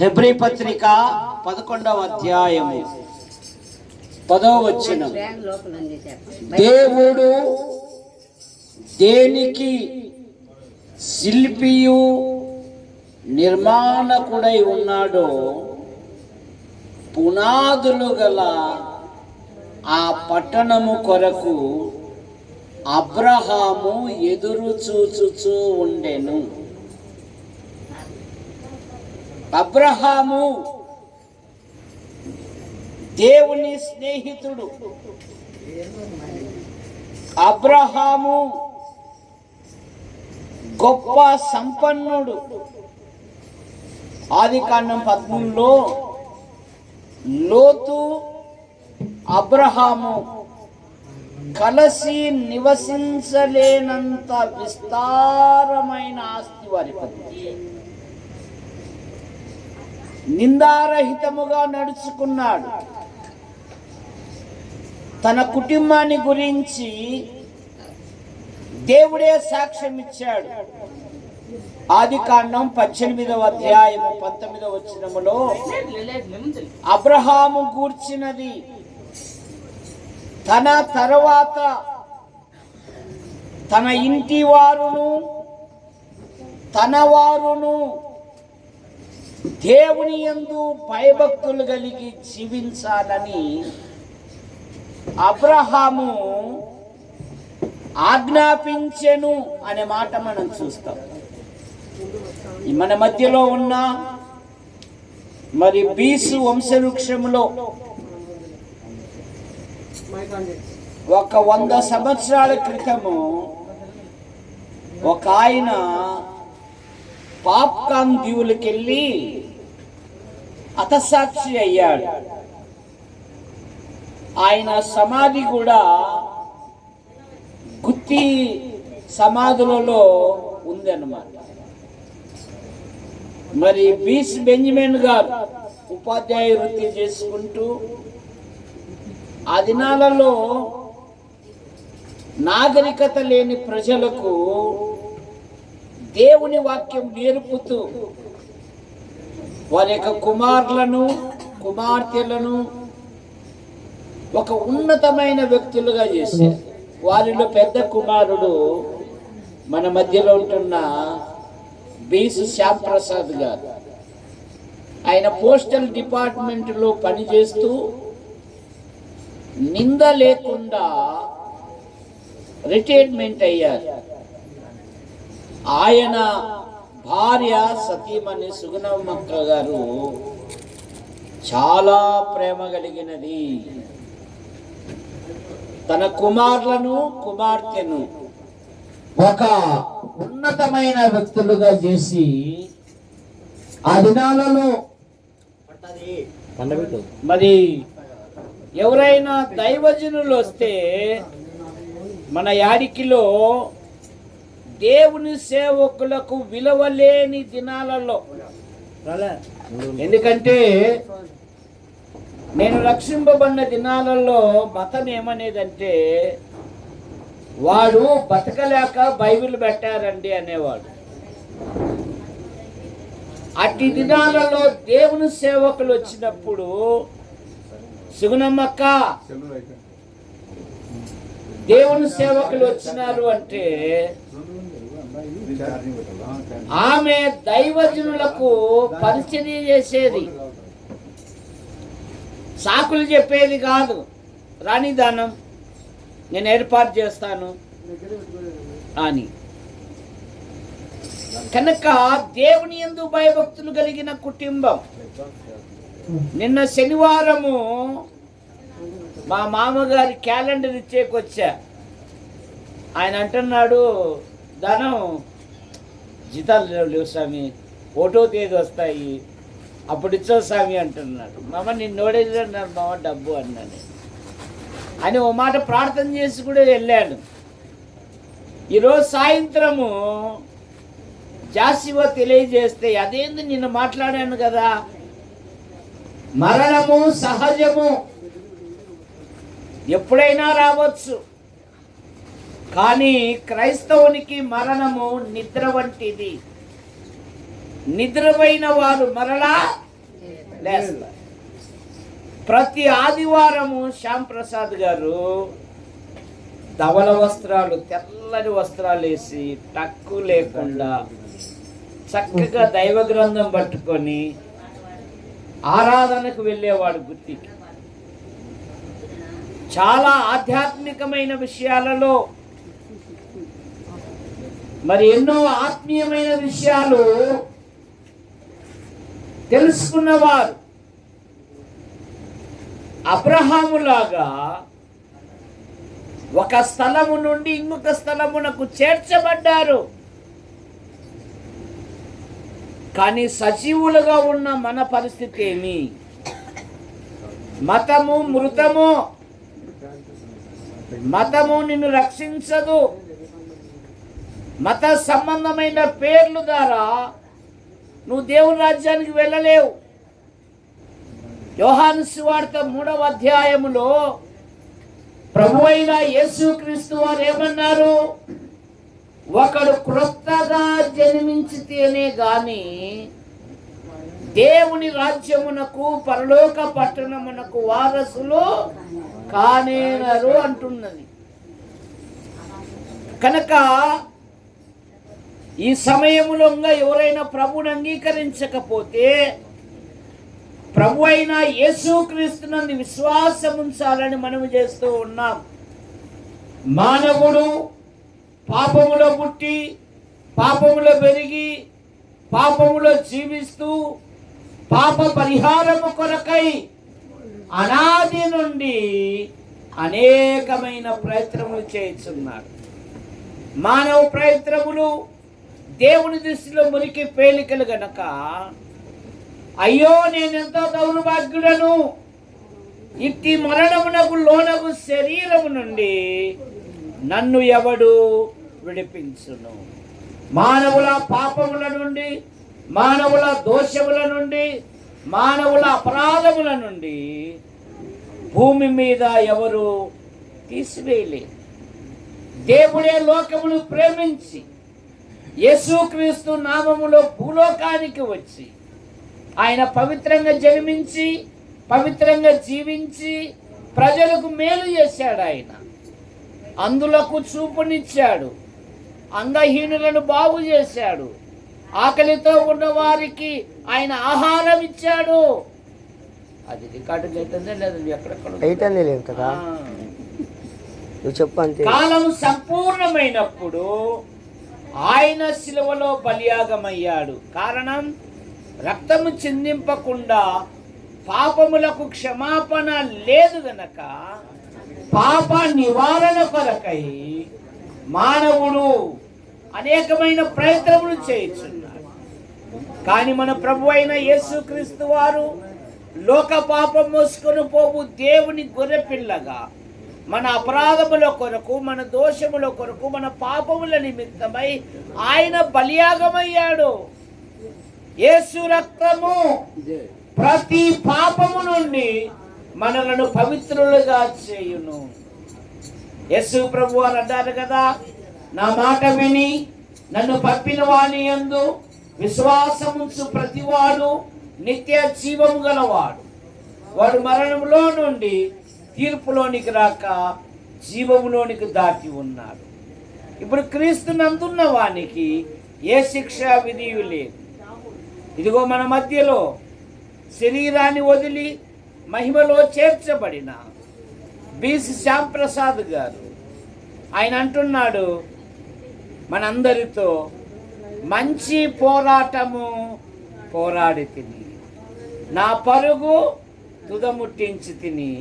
Hebrew పత్రిక 11వ అధ్యాయము 10వ వచనం. దేవుడు దేనికి శిల్పియు నిర్మాణకుడై ఉన్నాడో పునాదులు గల ఆ పట్టణము కొరకు అబ్రహాము ఎదురు చూచుచూ ఉండెను. అబ్రహాము దేవుని స్నేహితుడు. అబ్రహాము గొప్ప సంపన్నుడు. ఆదికాండం 13లో లోతు అబ్రహాము కలిసి నివసించలేనంత విస్తారమైన ఆస్తి వారికి. నిందారహితముగా నడుచుకున్నాడు. తన కుటుంబాన్ని గురించి దేవుడే సాక్ష్యం ఇచ్చాడు. ఆదికాండం 18వ అధ్యాయము 19వ వచనములో అబ్రహాము గూర్చినది తన తర్వాత తన ఇంటి వారును తన వారును దేవుని యందు భయభక్తులు కలిగి జీవించాలని అబ్రహాము ఆజ్ఞాపించెను అనే మాట మనం చూస్తాం. మన మధ్యలో ఉన్న మరి బీసు వంశవృక్షములో ఒక 100 సంవత్సరాల క్రితము ఒక ఆయన పాప్కాన్ దీవులకి వెళ్ళి హతసాక్షి అయ్యాడు. ఆయన సమాధి కూడా గుత్తి సమాధులలో ఉందన్నమాట. మరి బీస్ బెంజమిన్ గారు ఉపాధ్యాయ వృత్తి చేసుకుంటూ ఆ దినాలలో నాగరికత లేని ప్రజలకు దేవుని వాక్యం నేర్పుతూ వారి యొక్క కుమారులను కుమార్తెలను ఒక ఉన్నతమైన వ్యక్తులుగా చేశారు. వారిలో పెద్ద కుమారుడు మన మధ్యలో ఉంటున్న బీసు శ్యాంప్రసాద్ గారు. ఆయన పోస్టల్ డిపార్ట్మెంట్లో పనిచేస్తూ నింద లేకుండా రిటైర్మెంట్ అయ్యారు. ఆయన భార్య సతీమణి సుగుణమ్మక్క గారు చాలా ప్రేమ కలిగినది. తన కుమారులను కుమార్తెను ఒక ఉన్నతమైన వ్యక్తులుగా చేసి ఆ దినాలలో మరి ఎవరైనా దైవజనులు వస్తే మన యాడికిలో దేవుని సేవకులకు విలువలేని దినాలలో, ఎందుకంటే నేను రక్షింపబడిన దినాలలో మతం ఏమనేదంటే వాడు బతకలేక బైబిల్ పెట్టారండి అనేవాడు. అట్టి దినాలలో దేవుని సేవకులు వచ్చినప్పుడు సుగుణమ్మక్క దేవుని సేవకులు వచ్చినారు అంటే ఆమె దైవజనులకు పరిచర్య చేసేది, సాకులు చెప్పేది కాదు. రాణి దానం నేను ఏర్పాటు చేస్తాను అని. కనుక దేవుని యందు భయభక్తులు కలిగిన కుటుంబం. నిన్న శనివారము మా మామగారి క్యాలెండర్ ఇచ్చేకొచ్చా. ఆయన అంటున్నాడు, ధనం జీతాలు లేవు స్వామి, 1వ తేదీ వస్తాయి, అప్పుడు ఇచ్చో స్వామి అంటున్నాడు. మామ నిన్నోడేదన్నారు మామ డబ్బు అన్నాను అని ఓ మాట ప్రార్థన చేసి కూడా వెళ్ళాడు. ఈరోజు సాయంత్రము జాసివా తెలియజేస్తే అదేంది నిన్న మాట్లాడాను కదా, మరణము సహజము, ఎప్పుడైనా రావచ్చు. కానీ క్రైస్తవునికి మరణము నిద్ర వంటిది. నిద్రపోయిన వారు మరలా లేస్తారు. ప్రతి ఆదివారము శ్యామ్ ప్రసాద్ గారు ధవల వస్త్రాలు, తెల్లని వస్త్రాలు వేసి టక్కు లేకుండా చక్కగా దైవ గ్రంథం పట్టుకొని ఆరాధనకు వెళ్ళేవాడు గుత్తికి. చాలా ఆధ్యాత్మికమైన విషయాలలో మరి ఎన్నో ఆత్మీయమైన విషయాలు తెలుసుకున్నవారు. అబ్రహాములాగా ఒక స్థలము నుండి ఇంకొక స్థలమునకు చేర్చబడ్డారు. కానీ సజీవులుగా ఉన్న మన పరిస్థితి ఏమి? మతము మృతము. మతము నిన్ను రక్షించదు. మత సంబంధమైన పేర్ల ద్వారా నువ్వు దేవుని రాజ్యానికి వెళ్ళలేవు. యోహాను సువార్త 3వ అధ్యాయములో ప్రభువైన యేసుక్రీస్తు వారు ఏమన్నారు? ఒకడు క్రొత్తగా జన్మించితేనే గాని దేవుని రాజ్యమునకు పరలోక పట్టణమునకు వారసులు కానేరరు అంటున్నది. కనుక ఈ సమయంలో ఎవరైనా ప్రభువుని అంగీకరించకపోతే ప్రభు అయిన యేసుక్రీస్తునందు విశ్వాసం ఉంచాలని మనం చేస్తూ ఉన్నాం. మానవుడు పాపములో పుట్టి, పాపములో పెరిగి, పాపములో జీవిస్తూ, పాప పరిహారము కొరకై అనాది నుండి అనేకమైన ప్రయత్నములు చేస్తున్నాడు. మానవ ప్రయత్నములు దేవుని దృష్టిలో మురికి పేలికలు గనక, అయ్యో నేనెంతో దౌర్భాగ్యుడను, ఇట్టి మరణమునకు లోనగు శరీరము నుండి నన్ను ఎవడు విడిపించును? మానవుల పాపముల నుండి, మానవుల దోషముల నుండి, మానవుల అపరాధముల నుండి భూమి మీద ఎవరు తీసివేయలేరు. దేవుడే లోకమును ప్రేమించి యేసుక్రీస్తు నామములో భూలోకానికి వచ్చి ఆయన పవిత్రంగా జన్మించి, పవిత్రంగా జీవించి ప్రజలకు మేలు చేశాడు. ఆయన అందులకు చూపునిచ్చాడు, అంగహీనులను బాగు చేశాడు, ఆకలితో ఉన్న వారికి ఆయన ఆహారం ఇచ్చాడు. అది రికార్డు అవుతుందే లేదు, ఎక్కడెక్కడ కాలం సంపూర్ణమైనప్పుడు ఆయన శిలువలో బలియాగమయ్యాడు. కారణం, రక్తము చిందింపకుండా పాపములకు క్షమాపణ లేదు గనక పాప నివారణ కొరకై మానవుడు అనేకమైన ప్రయత్నములు చేయుచున్నాడు. కానీ మన ప్రభు అయిన యేసుక్రీస్తు వారు లోక పాపం మోసుకొని పోవు దేవుని గొర్రెపిల్లగా మన అపరాధముల కొరకు, మన దోషముల కొరకు, మన పాపముల నిమిత్తమై ఆయన బలియాగమయ్యాడు. యేసు రక్తము ప్రతి పాపము నుండి మనలను పవిత్రులుగా చేయును. యేసు ప్రభు వారు అన్నారు కదా, నా మాట విని నన్ను పంపిన వాని యందు విశ్వాసముంచు ప్రతివాడు నిత్య జీవము గలవాడు. వాడు మరణంలో నుండి తీర్పులోనికి రాక జీవములోనికి దాటి ఉన్నాడు. ఇప్పుడు క్రీస్తు నందున్న వానికి ఏ శిక్ష విధియు లేదు. ఇదిగో మన మధ్యలో శరీరాన్ని వదిలి మహిమలో చేర్చబడిన బీసీ శ్యామ్ ప్రసాద్ గారు ఆయన అంటున్నాడు మనందరితో, మంచి పోరాటము పోరాడి తిని, నా పరుగు తుదముట్టించి తిని,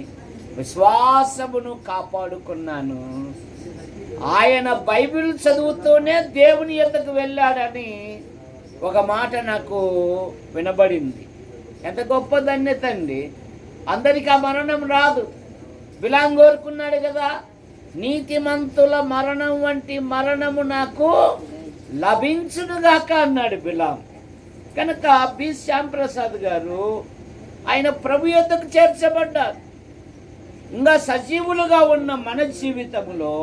విశ్వాసమును కాపాడుకున్నాను. ఆయన బైబిల్ చదువుతూనే దేవుని యొద్దకు వెళ్ళాడని ఒక మాట నాకు వినబడింది. ఎంత గొప్ప ధన్యత అండి. అందరికీ ఆ మరణం రాదు. బిలాం కోరుకున్నాడు కదా, నీతిమంతుల మరణం వంటి మరణము నాకు లభించునుగాక అన్నాడు బిలాం. కనుక బి శ్యామ్ ప్రసాద్ గారు ఆయన ప్రభు యొద్దకు చేర్చబడ్డారు. ఇంకా సజీవులుగా ఉన్న మన జీవితంలో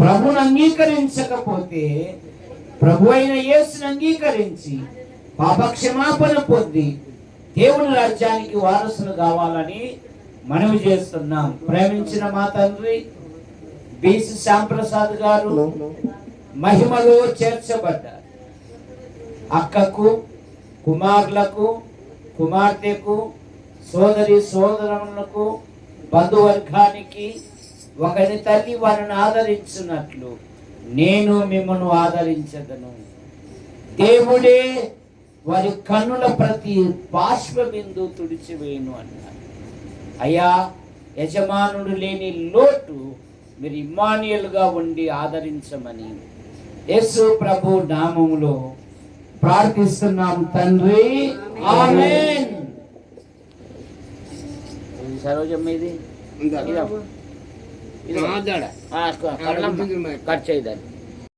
ప్రభుని అంగీకరించకపోతే, ప్రభు అయిన యేసుని అంగీకరించి పాపక్షమాపణ పొంది దేవుని రాజ్యానికి వారసులు కావాలని మనవి చేస్తున్నాం. ప్రేమించిన మా తండ్రి బీసీ శ్యాంప్రసాద్ గారు మహిమలో చేర్చబడ్డారు. అక్కకు, కుమారులకు, కుమార్తెకు, సోదరి సోదరులకు, బంధువర్గానికి ఒకరి తల్లి వారిని ఆదరించినట్లు నేను మిమ్మల్ని ఆదరించదను. దేవుడే వారి కన్నుల ప్రతి బాష్ప బిందు తుడిచివేయను అన్నారు. అయ్యా, యజమానుడు లేని లోటు మీరు ఇమ్మానుయేలుగా ఉండి ఆదరించమని యేసు ప్రభు నామములో ప్రార్థిస్తున్నాం తండ్రి, ఆమేన్. సరోజమ్మ ఇది కట్ చేయదాన్ని.